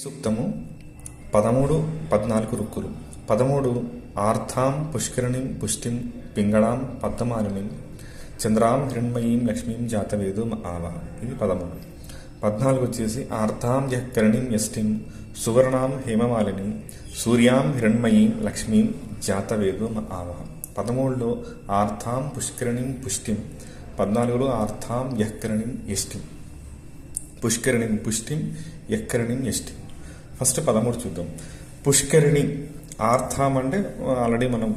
సూక్తము 13, 14 రుక్కులు. 13 ఆర్ధాం పుష్కరిణిం పుష్టిం పింగళాం పద్మమాలినిం చంద్రాం హిరణ్మయీం లక్ష్మీం జాతవేదు ఆవహ. ఇది 13. 14 వచ్చేసి ఆర్ధాం యఃకరణిం యష్టిం సువర్ణాం హేమమాలినిం సూర్యాం హిరణ్మయీం లక్ష్మీం జాతవేదు ఆవహ. 13లో ఆర్ధాం పుష్కరిణిం పుష్టిం, 14లో ఆర్ధాం యఃకరణిం యష్టిం. పుష్కరిణిం పుష్టిం, యఃకరణిం యష్టిం. ఫస్ట్ 13 చూద్దాం. పుష్కరిణి ఆర్థం అంటే ఆల్రెడీ మనం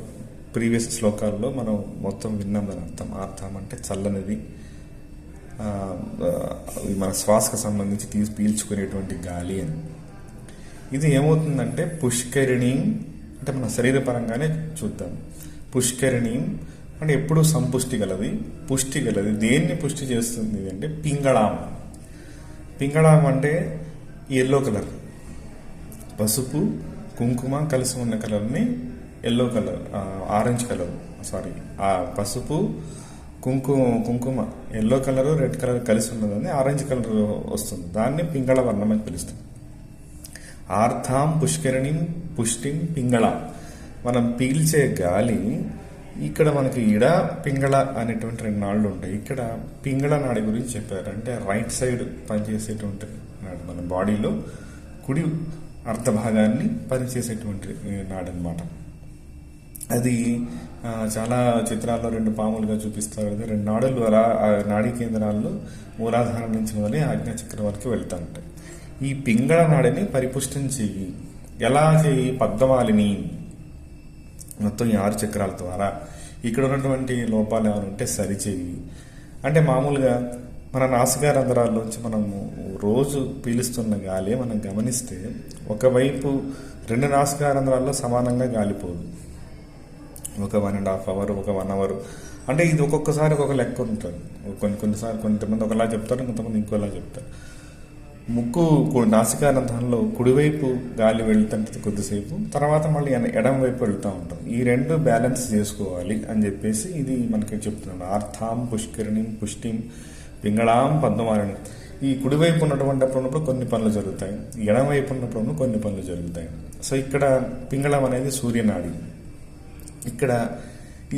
ప్రీవియస్ శ్లోకాల్లో మనం మొత్తం విన్నాం దాని అర్థం. ఆర్థం అంటే చల్లనిది, మన శ్వాసకు సంబంధించి పీల్చుకునేటువంటి గాలి అని. ఇది ఏమవుతుందంటే పుష్కరిణి అంటే మన శరీరపరంగానే చూద్దాం. పుష్కరిణి అంటే ఎప్పుడు సంపుష్టి గలది, పుష్టి గలది. దేన్ని పుష్టి చేస్తుంది అంటే పింగళాం. పింగళాం అంటే ఎల్లో కలర్, పసుపు కుంకుమ కలిసి ఉన్న కలర్ని yellow colour, orange colour, sorry పసుపు కుంకుమ ఎల్లో కలర్ రెడ్ కలర్ కలిసి ఉన్నదని ఆరెంజ్ కలర్ వస్తుంది. దాన్ని పింగళ వర్ణం అని పిలుస్తాం. ఆర్థాం పుష్కరిణిం పుష్టిం పింగళ. మనం పీల్చే గాలి ఇక్కడ మనకి ఇడ పింగళ అనేటువంటి 2 నాళ్ళు ఉంటాయి. ఇక్కడ పింగళ నాడి గురించి చెప్పారు. అంటే రైట్ సైడ్ పనిచేసేటువంటి నాడు, మన బాడీలో కుడి అర్ధ భాగాన్ని పనిచేసేటువంటి నాడు అనమాట. అది చాలా చిత్రాల్లో 2 పాములుగా చూపిస్తారు. 2 నాడులు అలా నాడీ కేంద్రాల్లో మూలాధారం నుంచి మొదలై ఆజ్ఞాచక్రం వరకు వెళ్తూ ఉంటాయి. ఈ పింగళ నాడిని పరిపుష్టం చెయ్యి. ఎలా చెయ్యి? పద్మమాలిని, మొత్తం ఈ 6 చక్రాల ద్వారా ఇక్కడ ఉన్నటువంటి లోపాలు ఏమైనా ఉంటే సరిచేయి. అంటే మామూలుగా మన నాసికా రంధ్రాల్లోంచి మనము రోజు పీలుస్తున్న గాలి మనం గమనిస్తే ఒకవైపు 2 నాసికా రంధ్రాల్లో సమానంగా గాలిపోదు. ఒక 1.5 అవర్, ఒక 1 అవర్. అంటే ఇది ఒక్కొక్కసారి ఒక్కొక్క లెక్క ఉంటుంది. కొన్నిసార్లు కొంతమంది ఒకలా చెప్తారు, కొంతమంది ఇంకోలా చెప్తారు. ముక్కు నాసికా రంధ్రంలో కుడివైపు గాలి వెళ్తుంటే కొద్దిసేపు, తర్వాత మళ్ళీ ఎడం వైపు వెళ్తూ ఉంటాం. ఈ 2 బ్యాలెన్స్ చేసుకోవాలి అని చెప్పేసి ఇది మనకి చెప్తున్నాడు. ఆర్థాం పుష్కరిణిం పుష్టిం పింగళాం పద్మమాలిని. ఈ కుడివైపు ఉన్నప్పుడు కొన్ని పనులు జరుగుతాయి, ఎడం వైపు ఉన్నప్పుడు కొన్ని పనులు జరుగుతాయి. సో ఇక్కడ పింగళం అనేది సూర్యనాడి. ఇక్కడ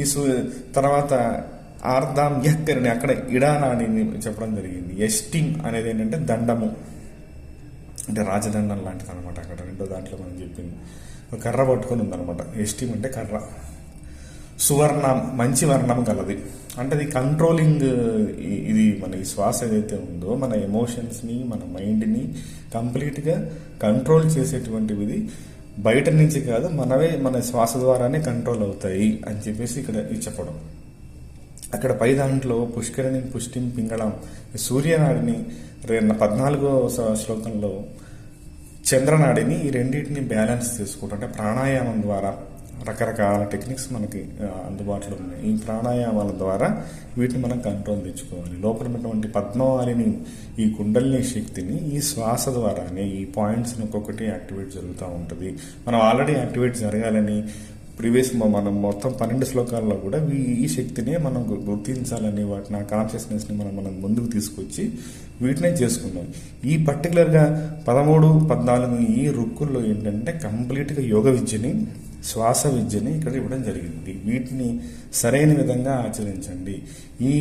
ఈ తర్వాత ఆర్ధాం యఃకరిణి, అక్కడ ఇడానాడిని చెప్పడం జరిగింది. యష్టిం అనేది ఏంటంటే దండము, అంటే రాజదండం లాంటిది అనమాట. అక్కడ 2వ దాంట్లో మనం చెప్పింది ఒక కర్ర పట్టుకొని ఉందనమాట. యష్టిం అంటే కర్ర. సువర్ణం మంచి వర్ణం కలది. అంటే అది కంట్రోలింగ్. ఇది మన ఈ శ్వాస ఏదైతే ఉందో మన ఎమోషన్స్ని, మన మైండ్ని కంప్లీట్గా కంట్రోల్ చేసేటువంటివి. బయట నుంచి కాదు, మనవే మన శ్వాస ద్వారానే కంట్రోల్ అవుతాయి అని చెప్పేసి ఇక్కడ చెప్పడం. అక్కడ పై దాంట్లో పుష్కరిణి పుష్టిం పింగళం సూర్యనాడిని 14వ శ్లోకంలో చంద్రనాడిని, ఈ రెండింటిని బ్యాలెన్స్ చేసుకోవడం. అంటే ప్రాణాయామం ద్వారా రకరకాల టెక్నిక్స్ మనకి అందుబాటులో ఉన్నాయి. ఈ ప్రాణాయామాల ద్వారా వీటిని మనం కంట్రోల్ తెచ్చుకోవాలి. లోపల ఉన్నటువంటి పద్మమాలిని, ఈ కుండలిని శక్తిని ఈ శ్వాస ద్వారానే ఈ పాయింట్స్ని ఒక్కొక్కటి యాక్టివేట్ జరుగుతూ ఉంటుంది. మనం ఆల్రెడీ యాక్టివేట్ జరగాలని ప్రీవియస్ మనం మొత్తం 12 శ్లోకాల్లో కూడా ఈ శక్తినే మనం గుర్తించాలని, వాటిని ఆ కాన్షియస్నెస్ని మనం ముందుకు తీసుకొచ్చి వీటినే చేసుకున్నాం. ఈ పర్టికులర్గా 13, 14 ఈ రుక్కుల్లో ఏంటంటే కంప్లీట్గా యోగ విద్యని, శ్వాస విద్యని ఇక్కడ ఇవ్వడం జరిగింది. వీటిని సరైన విధంగా ఆచరించండి. ఈ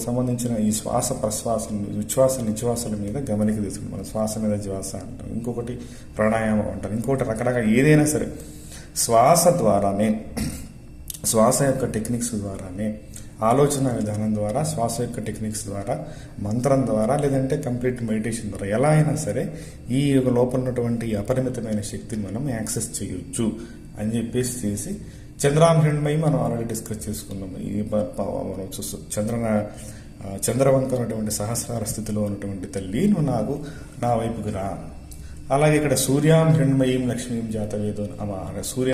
సంబంధించిన ఈ శ్వాస ప్రశ్వాస, ఉచ్ఛ్వాస నిశ్వాసాల మీద గమనిక తీసుకుంటాం. మన శ్వాస మీద శ్వాస అంటాం, ఇంకొకటి ప్రాణాయామం అంటాం, ఇంకొకటి రకరకాల ఏదైనా సరే శ్వాస ద్వారానే, శ్వాస యొక్క టెక్నిక్స్ ద్వారానే, ఆలోచన విధానం ద్వారా, శ్వాస యొక్క టెక్నిక్స్ ద్వారా, మంత్రం ద్వారా, లేదంటే కంప్లీట్ మెడిటేషన్ ద్వారా ఎలా అయినా సరే ఈ లోపల ఉన్నటువంటి అపరిమితమైన శక్తిని మనం యాక్సెస్ చేయొచ్చు అని చెప్పేసి చేసి చంద్రాం హిరణ్మయి మనం ఆల్రెడీ డిస్కస్ చేసుకున్నాం. ఈ మనం చంద్రవంక ఉన్నటువంటి సహస్రార స్థితిలో ఉన్నటువంటి తల్లి, నువ్వు నా వైపుకు రా. అలాగే ఇక్కడ సూర్యాం హిరణ్మయీం లక్ష్మీం జాతవేదో సూర్య